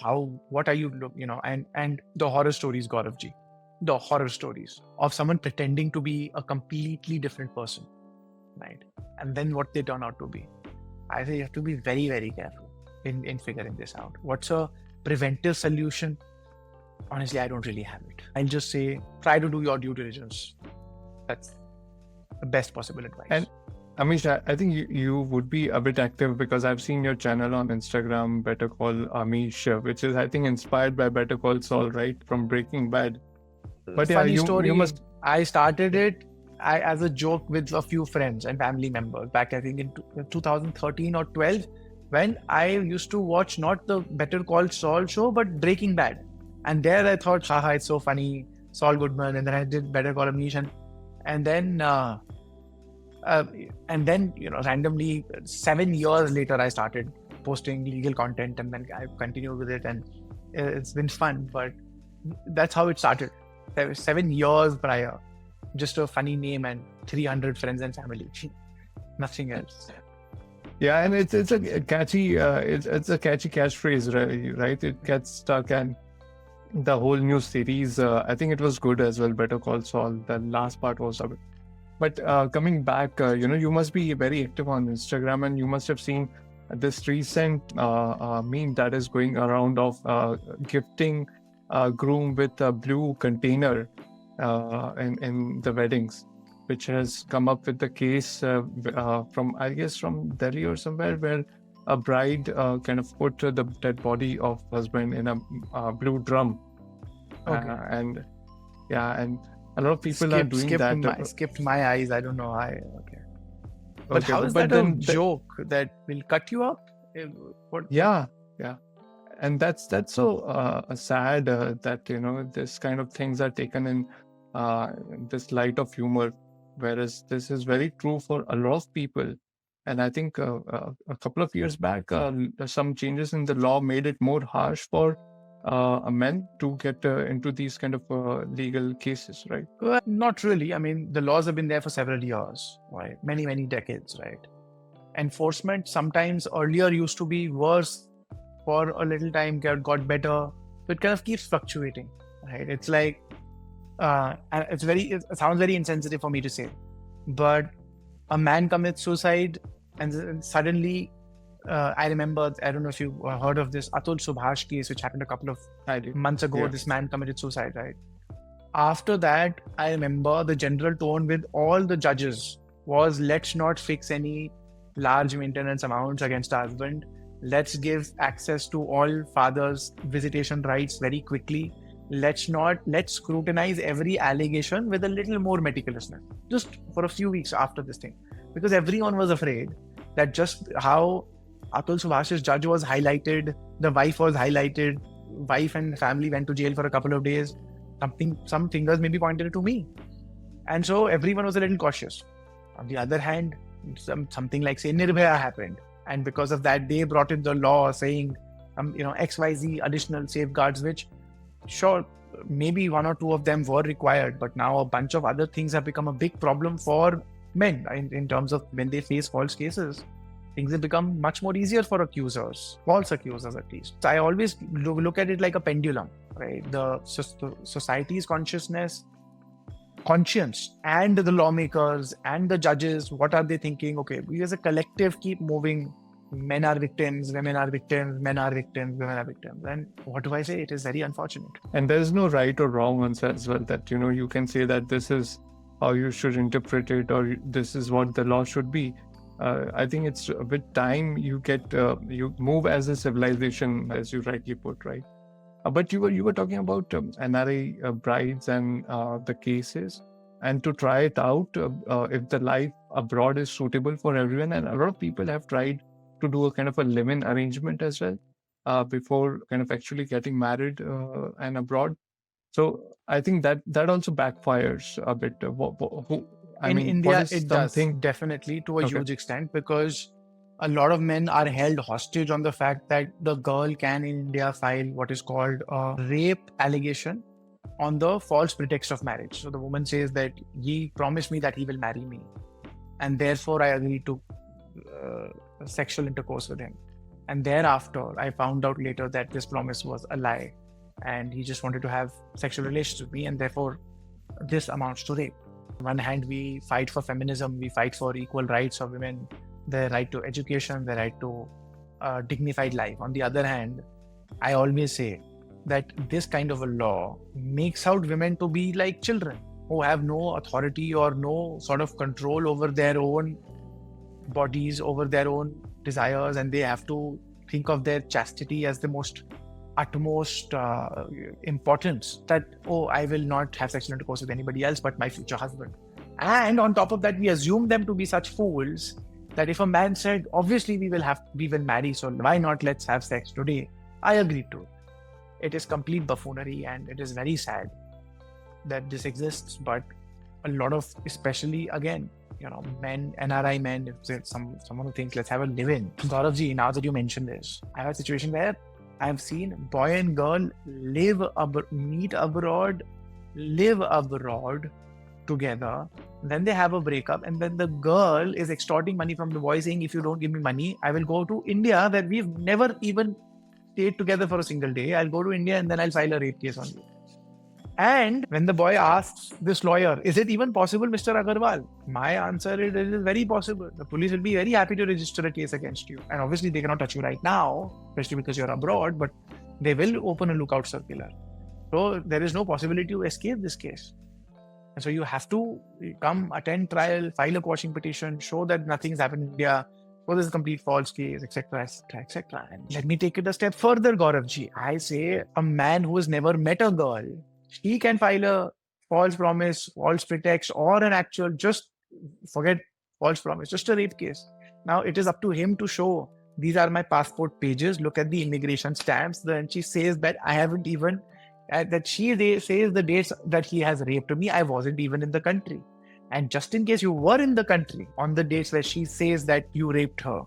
what are you, and the horror stories, Gauravji, the horror stories of someone pretending to be a completely different person, right? And then what they turn out to be. I think you have to be very, very careful in figuring this out. What's a preventive solution? Honestly, I don't really have it. I'll just say, try to do your due diligence. the best possible advice. And Amish, I think you would be a bit active because I've seen your channel on Instagram, Better Call Amish, which is, I think, inspired by Better Call Saul, right? From Breaking Bad. But yeah, Funny story, you must. I started it as a joke with a few friends and family members back, I think, in 2013 or 12, when I used to watch not the Better Call Saul show, but Breaking Bad. And there I thought, haha, it's so funny, Saul Goodman. And then I did Better Call Amish. And then, randomly, 7 years later, I started posting legal content, and then I continued with it. And it's been fun, but that's how it started. 7 years prior, just a funny name and 300 friends and family, nothing else. Yeah, and it's a catchy it's a catchy catchphrase, right? It gets stuck, and the whole new series, I think it was good as well. Better Call Saul. The last part was a bit. But coming back, you must be very active on Instagram, and you must have seen this recent meme that is going around of gifting a groom with a blue container in the weddings, which has come up with the case from, I guess, from Delhi or somewhere, where a bride kind of put the dead body of husband in a blue drum. Okay. And a lot of people are doing that. Skipped my eyes. I don't know why. Okay. But Okay, how is but that a then joke that will cut you up? What? Yeah, and that's so sad that this kind of things are taken in this light of humor, whereas this is very true for a lot of people. And I think a couple of years back, some changes in the law made it more harsh for men to get into these kind of legal cases, right? Well, not really. I mean, the laws have been there for several years, right? Many, many decades, right? Enforcement sometimes earlier used to be worse for a little time, got better. So it kind of keeps fluctuating, right? It's like, and it sounds very insensitive for me to say, but a man commits suicide and suddenly, I remember, I don't know if you heard of this Atul Subhash case, which happened a couple of months ago. Yeah. This man committed suicide, right? After that, I remember the general tone with all the judges was, let's not fix any large maintenance amounts against our husband. Let's give access to all fathers' visitation rights very quickly. Let's scrutinize every allegation with a little more meticulousness, just for a few weeks after this thing. Because everyone was afraid that just how Atul Subhash's judge was highlighted, the wife was highlighted, wife and family went to jail for a couple of days. Some fingers may be pointed to me. And so everyone was a little cautious. On the other hand, something like, say, Nirbhaya happened. And because of that, they brought in the law saying, XYZ additional safeguards, which, sure, maybe one or two of them were required, but now a bunch of other things have become a big problem for men in terms of when they face false cases. Things have become much more easier for accusers, false accusers at least. So I always look at it like a pendulum, right? The society's conscience, and the lawmakers and the judges, what are they thinking? Okay, we as a collective keep moving. Men are victims, women are victims, men are victims, women are victims. And what do I say? It is very unfortunate. And there is no right or wrong answer as well, that you can say that this is how you should interpret it, or this is what the law should be. I think it's with time you move as a civilization, as you rightly put, right? But you were talking about NRI brides and the cases, and to try it out if the life abroad is suitable for everyone. And a lot of people have tried to do a kind of a live-in arrangement as well before kind of actually getting married and abroad. So I think that also backfires a bit. In India, it does definitely to a huge extent, because a lot of men are held hostage on the fact that the girl can in India file what is called a rape allegation on the false pretext of marriage. So the woman says that he promised me that he will marry me, and therefore I agreed to sexual intercourse with him. And thereafter, I found out later that this promise was a lie, and he just wanted to have sexual relations with me, and therefore this amounts to rape. On one hand, we fight for feminism, we fight for equal rights of women, their right to education, their right to dignified life. On the other hand, I always say that this kind of a law makes out women to be like children. who have no authority or no sort of control over their own bodies, over their own desires, and they have to think of their chastity as the utmost importance, that, oh, I will not have sexual intercourse with anybody else but my future husband. And on top of that, we assume them to be such fools that if a man said, obviously we will marry, so why not let's have sex today, I agree to. It is complete buffoonery, and it is very sad that this exists. But a lot of, especially again, men, NRI men, if there's someone who thinks let's have a live-in. Gauravji, now that you mentioned this, I have a situation where I have seen boy and girl meet abroad, live abroad together, then they have a breakup, and then the girl is extorting money from the boy saying, if you don't give me money, I will go to India, where we've never even stayed together for a single day. I'll go to India and then I'll file a rape case on you. And when the boy asks this lawyer, is it even possible, Mr. Aggarwal? My answer is, it is very possible. The police will be very happy to register a case against you. And obviously they cannot touch you right now, especially because you're abroad, but they will open a lookout circular. So there is no possibility to escape this case. And so you have to come, attend trial, file a quashing petition, show that nothing's happened in India, show this is a complete false case, etc., etc., etc. And let me take it a step further, Gauravji. I say a man who has never met a girl, he can file a false promise, false pretext, or an actual, just forget false promise, just a rape case. Now it is up to him to show, these are my passport pages, look at the immigration stamps. Then she says that I haven't even, that she says the dates that he has raped me, I wasn't even in the country. And just in case you were in the country on the dates where she says that you raped her,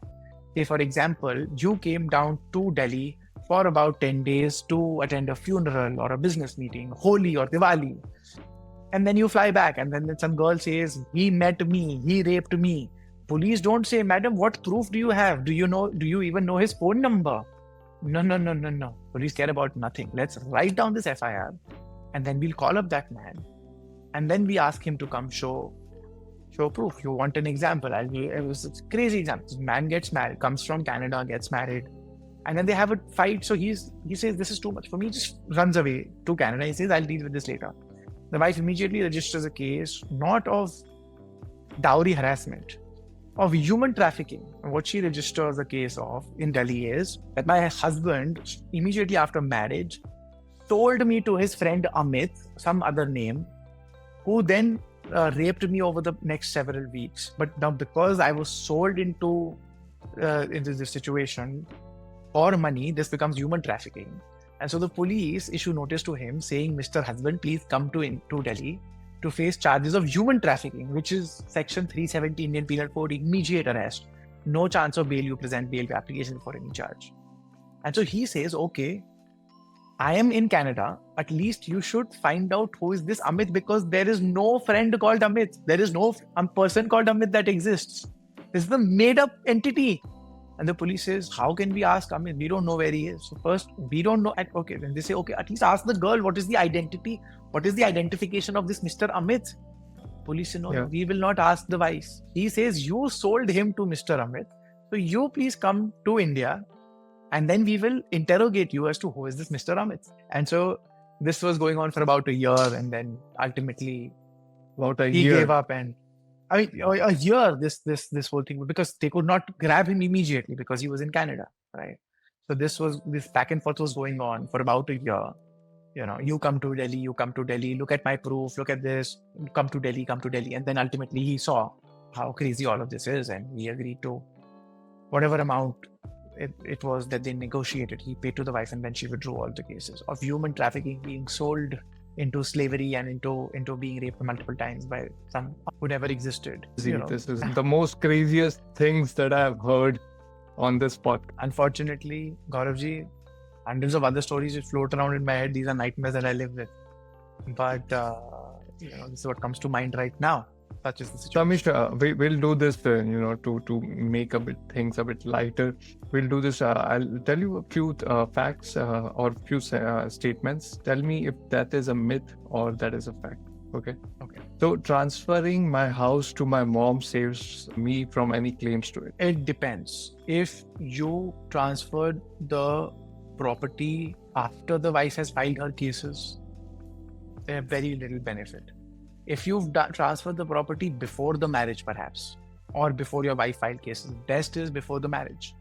say for example, you came down to Delhi for about 10 days to attend a funeral or a business meeting, Holi or Diwali, and then you fly back, and then some girl says, he met me, he raped me. Police don't say, madam, what proof do you have? Do you even know his phone number? No. Police care about nothing. Let's write down this FIR, and then we'll call up that man, and then we ask him to come show proof. You want an example? It was a crazy example. This man gets married, comes from Canada, gets married, and then they have a fight. So he says, this is too much for me, just runs away to Canada. He says, I'll deal with this later. The wife immediately registers a case, not of dowry harassment, of human trafficking. And what she registers a case of in Delhi is that my husband, immediately after marriage, sold me to his friend Amit, some other name, who then raped me over the next several weeks. But now, because I was sold into this situation for money, this becomes human trafficking. And so the police issue notice to him saying, Mr. Husband, please come to Delhi to face charges of human trafficking, which is Section 370 Indian Penal Code, immediate arrest. No chance of bail, you present bail application for any charge. And so he says, okay, I am in Canada, at least you should find out who is this Amit, because there is no friend called Amit. There is no person called Amit that exists. This is the made up entity. And the police says, how can we ask Amit? We don't know where he is. So first, we don't know. Okay, then they say, okay, at least ask the girl, what is the identity? What is the identification of this Mr. Amit? Police say, no, we will not ask the wife. He says, you sold him to Mr. Amit. So you please come to India, and then we will interrogate you as to who is this Mr. Amit. And so this was going on for about a year, and then ultimately he gave up. And I mean, a year, this whole thing, because they could not grab him immediately because he was in Canada, right? So this back and forth was going on for about a year. You come to Delhi, look at my proof, look at this, come to Delhi. And then ultimately he saw how crazy all of this is, and he agreed to whatever amount it was that they negotiated. He paid to the wife, and then she withdrew all the cases of human trafficking, being sold into slavery and into being raped multiple times by some who never existed. This is the most craziest things that I have heard on this podcast. Unfortunately, Gauravji, hundreds of other stories that float around in my head. These are nightmares that I live with. But this is what comes to mind right now. Such is the situation. Amish, we'll do this, to make things a bit lighter. We'll do this. I'll tell you a few facts or few statements. Tell me if that is a myth or that is a fact. Okay. So transferring my house to my mom saves me from any claims to it. It depends. If you transferred the property after the wife has filed her cases, they have very little benefit. If you've transferred the property before the marriage, perhaps, or before your wife filed cases, best is before the marriage.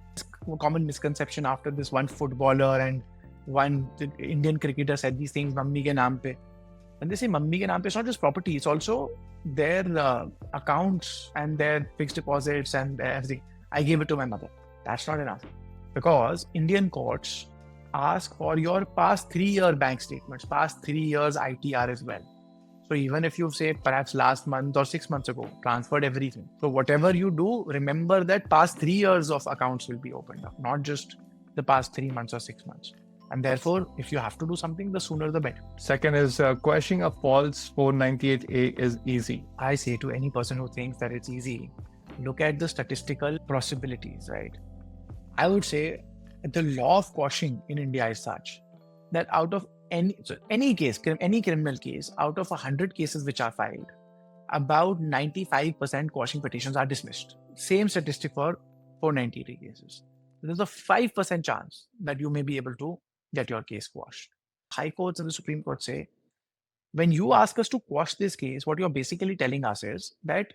Common misconception after this one footballer and one Indian cricketer said these things, mummy ke naam pe. When they say mummy ke naam pe, it's not just property, it's also their accounts and their fixed deposits and everything. I gave it to my mother. That's not enough. Because Indian courts ask for your past 3-year bank statements, past 3 years ITR as well. So even if you say perhaps last month or 6 months ago, transferred everything. So whatever you do, remember that past 3 years of accounts will be opened up, not just the past 3 months or 6 months. And therefore, if you have to do something, the sooner the better. Second is quashing a false 498A is easy. I say to any person who thinks that it's easy, look at the statistical possibilities, right? I would say the law of quashing in India is such that out of any case, any criminal case, out of 100 cases which are filed, about 95% quashing petitions are dismissed. Same statistic for 498 cases. There's a 5% chance that you may be able to get your case quashed. High courts and the Supreme Court say, when you ask us to quash this case, what you're basically telling us is that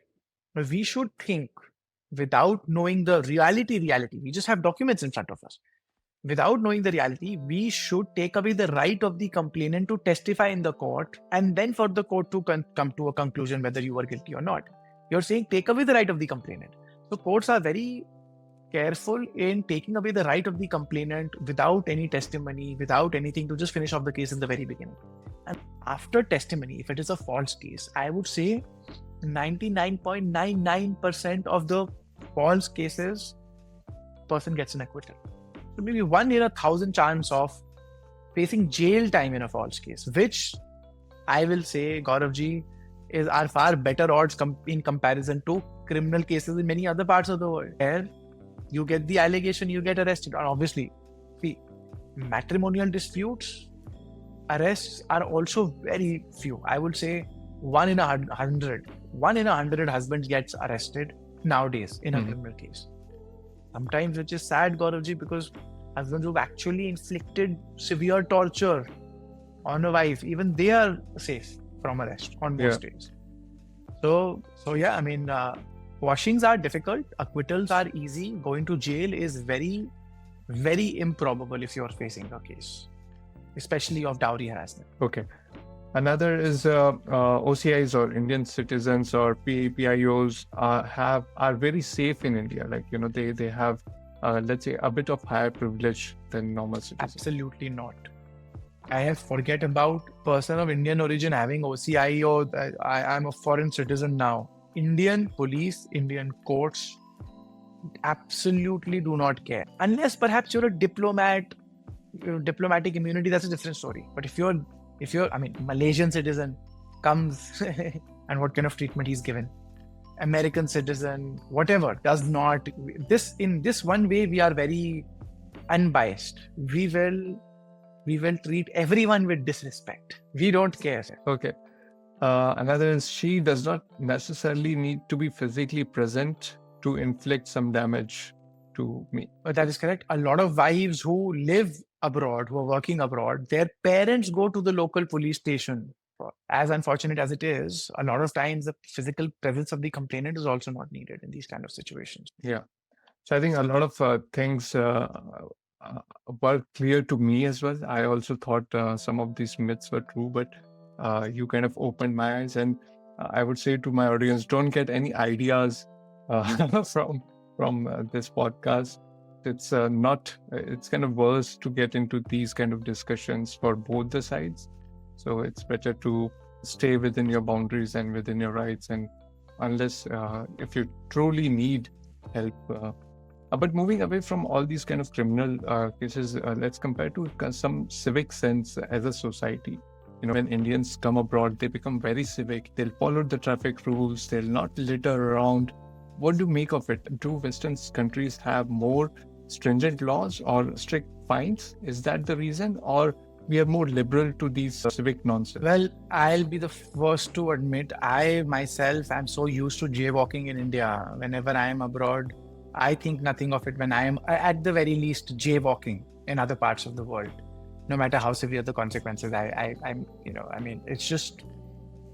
we should think without knowing the reality. We just have documents in front of us. Without knowing the reality, we should take away the right of the complainant to testify in the court and then for the court to come to a conclusion whether you are guilty or not. You're saying take away the right of the complainant. So courts are very careful in taking away the right of the complainant without any testimony, without anything, to just finish off the case in the very beginning. And after testimony, if it is a false case, I would say 99.99% of the false cases, person gets an acquittal. So maybe 1 in 1,000 chance of facing jail time in a false case, which I will say, Gauravji, are far better odds in comparison to criminal cases in many other parts of the world. Where you get the allegation, you get arrested. And obviously, see, matrimonial disputes, arrests are also very few. I would say 1 in 100. 1 in 100 husbands gets arrested nowadays in a criminal case. Sometimes, which is sad, Gauravji, because husbands who've actually inflicted severe torture on a wife, even they are safe from arrest on most days. So yeah, I mean, washings are difficult, acquittals are easy. Going to jail is very, very improbable if you're facing a case, especially of dowry harassment. Okay. Another is OCIs or Indian citizens or PIOs are very safe in India. Like, they have, let's say, a bit of higher privilege than normal citizens. Absolutely not. I forget about person of Indian origin having OCI or I'm a foreign citizen now. Indian police, Indian courts absolutely do not care. Unless perhaps you're a diplomat, diplomatic immunity, that's a different story. But if you're Malaysian citizen comes and what kind of treatment he's given, American citizen, whatever, does not, in this one way, we are very unbiased. We will treat everyone with disrespect. We don't care. Okay. Another is she does not necessarily need to be physically present to inflict some damage to me. That is correct. A lot of wives who live abroad, who are working abroad, their parents go to the local police station. As unfortunate as it is, a lot of times the physical presence of the complainant is also not needed in these kind of situations. Yeah. So I think a lot of things were clear to me as well. I also thought some of these myths were true, but you kind of opened my eyes. And I would say to my audience, don't get any ideas from this podcast. It's kind of worse to get into these kind of discussions for both the sides. So it's better to stay within your boundaries and within your rights, and unless if you truly need help. But moving away from all these kind of criminal cases, let's compare to some civic sense as a society. When Indians come abroad, they become very civic. They'll follow the traffic rules. They'll not litter around. What do you make of it? Do Western countries have more stringent laws or strict fines? Is that the reason? Or we are more liberal to these civic nonsense? Well, I'll be the first to admit, I myself am so used to jaywalking in India. Whenever I am abroad, I think nothing of it when I am, at the very least, jaywalking in other parts of the world. No matter how severe the consequences, it's just,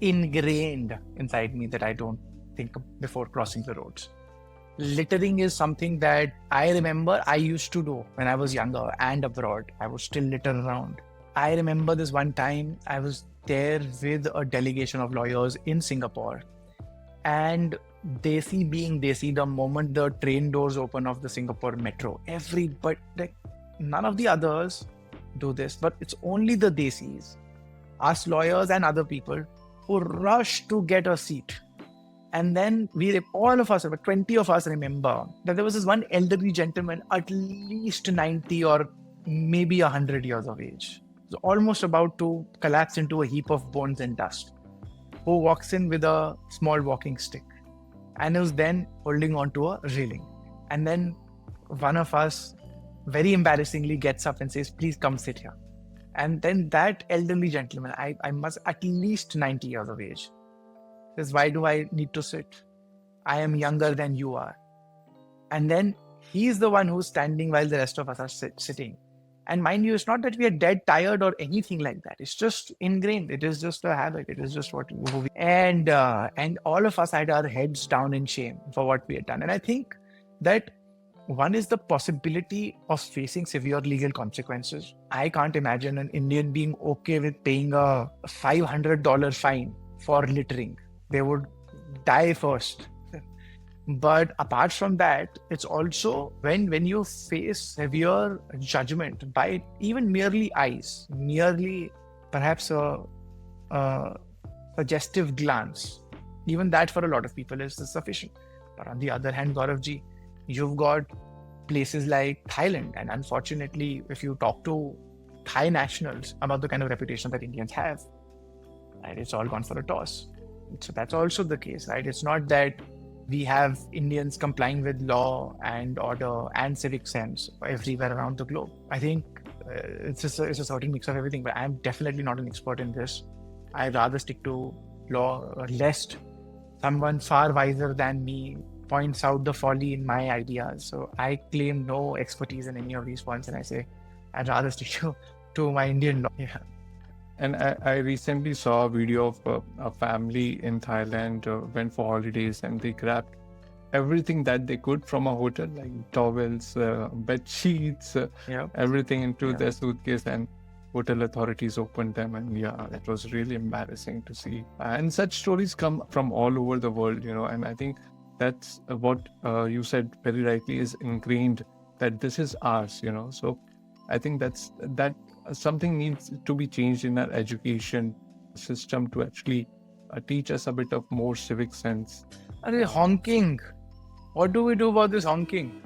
ingrained inside me that I don't think before crossing the roads. Littering is something that I remember I used to do when I was younger and abroad. I would still litter around. I remember this one time I was there with a delegation of lawyers in Singapore, and Desi being Desi, the moment the train doors open of the Singapore metro, everybody, like, none of the others do this, but it's only the Desis, us lawyers and other people, who rush to get a seat. And then all of us, about 20 of us, remember that there was this one elderly gentleman, at least 90 or maybe 100 years of age, was almost about to collapse into a heap of bones and dust, who walks in with a small walking stick and was then holding on to a railing. And then one of us, very embarrassingly, gets up and says, "Please come sit here." And then that elderly gentleman, I must at least 90 years of age, says, "Why do I need to sit? I am younger than you are." And then he's the one who's standing while the rest of us are sitting. And mind you, it's not that we are dead tired or anything like that. It's just ingrained. It is just a habit. It is just what we... And all of us had our heads down in shame for what we had done. And I think that one is the possibility of facing severe legal consequences. I can't imagine an Indian being okay with paying a $500 fine for littering. They would die first. But apart from that, it's also when you face severe judgment by even merely eyes, merely perhaps a suggestive glance, even that for a lot of people is sufficient. But on the other hand, Gaurav ji, you've got places like Thailand, and unfortunately, if you talk to Thai nationals about the kind of reputation that Indians have, right, it's all gone for a toss. So that's also the case, right? It's not that we have Indians complying with law and order and civic sense everywhere around the globe. I think it's a certain mix of everything, but I'm definitely not an expert in this. I'd rather stick to law, lest someone far wiser than me points out the folly in my ideas. So I claim no expertise in any of these points, and I say I'd rather stick to my Indian law. Yeah. And I recently saw a video of a family in Thailand went for holidays, and they grabbed everything that they could from a hotel, like towels, bed sheets, everything into their suitcase, and hotel authorities opened them. And it was really embarrassing to see. And such stories come from all over the world, and I think that's what you said very rightly, is ingrained that this is ours, So I think that something needs to be changed in our education system to actually teach us a bit of more civic sense. Honking. What do we do about this honking?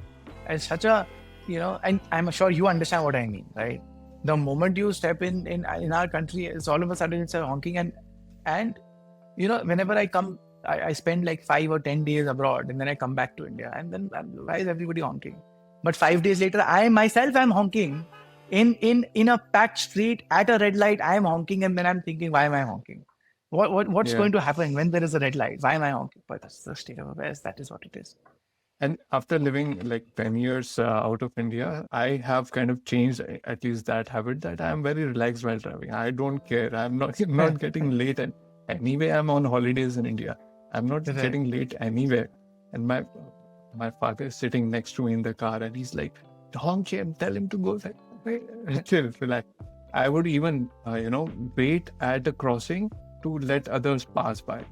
It's such a, and I'm sure you understand what I mean, right? The moment you step in our country, it's all of a sudden it's a honking. And whenever I come, I spend like 5 or 10 days abroad, and then I come back to India, and then why is everybody honking? But 5 days later, I myself am honking. In a packed street at a red light, I am honking, and then I'm thinking, why am I honking? What's going to happen when there is a red light? Why am I honking? But that's the state of affairs. That is what it is. And after living like 10 years out of India, I have kind of changed at least that habit, that I am very relaxed while driving. I don't care. I'm not getting late. And anyway, I'm on holidays in India. I'm not getting late anywhere. And my father is sitting next to me in the car, and he's like, honk him, tell him to go. Chill, relax. I would even, wait at a crossing to let others pass by.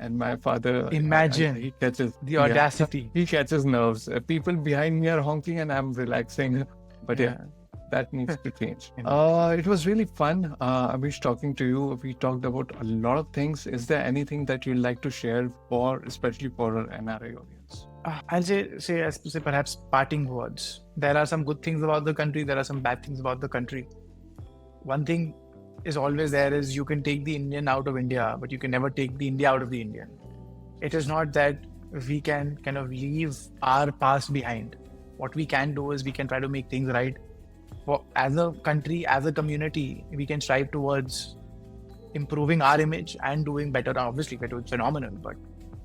And my father, imagine he catches the audacity. He catches nerves. People behind me are honking, and I'm relaxing. But that needs to change. It was really fun, Amish, talking to you. We talked about a lot of things. Is there anything that you'd like to share especially for our NRI audience? I'll say perhaps parting words. There are some good things about the country. There are some bad things about the country. One thing is always there is you can take the Indian out of India, but you can never take the India out of the Indian. It is not that we can kind of leave our past behind. What we can do is we can try to make things right. As a country, as a community, we can strive towards improving our image and doing better. Obviously, we're doing phenomenal, but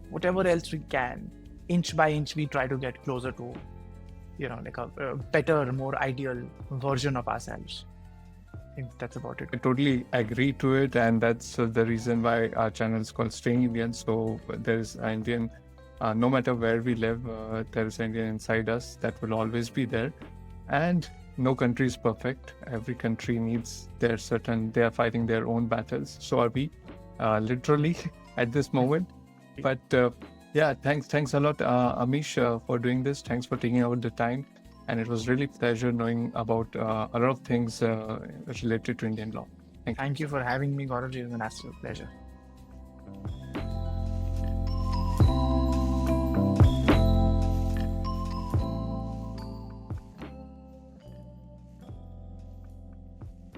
whatever else we can, inch by inch, we try to get closer to, like a better, more ideal version of ourselves. think that's about it. I totally agree to it, and that's the reason why our channel is called Staying Indian. So there's an Indian, no matter where we live, there's an Indian inside us that will always be there. And no country is perfect. Every country needs they are fighting their own battles. So are we, literally at this moment. But yeah, thanks a lot, Amish, for doing this. Thanks for taking out the time. And it was really pleasure knowing about a lot of things related to Indian law. Thank you. Thank you for having me, Gaurav. It was an absolute pleasure.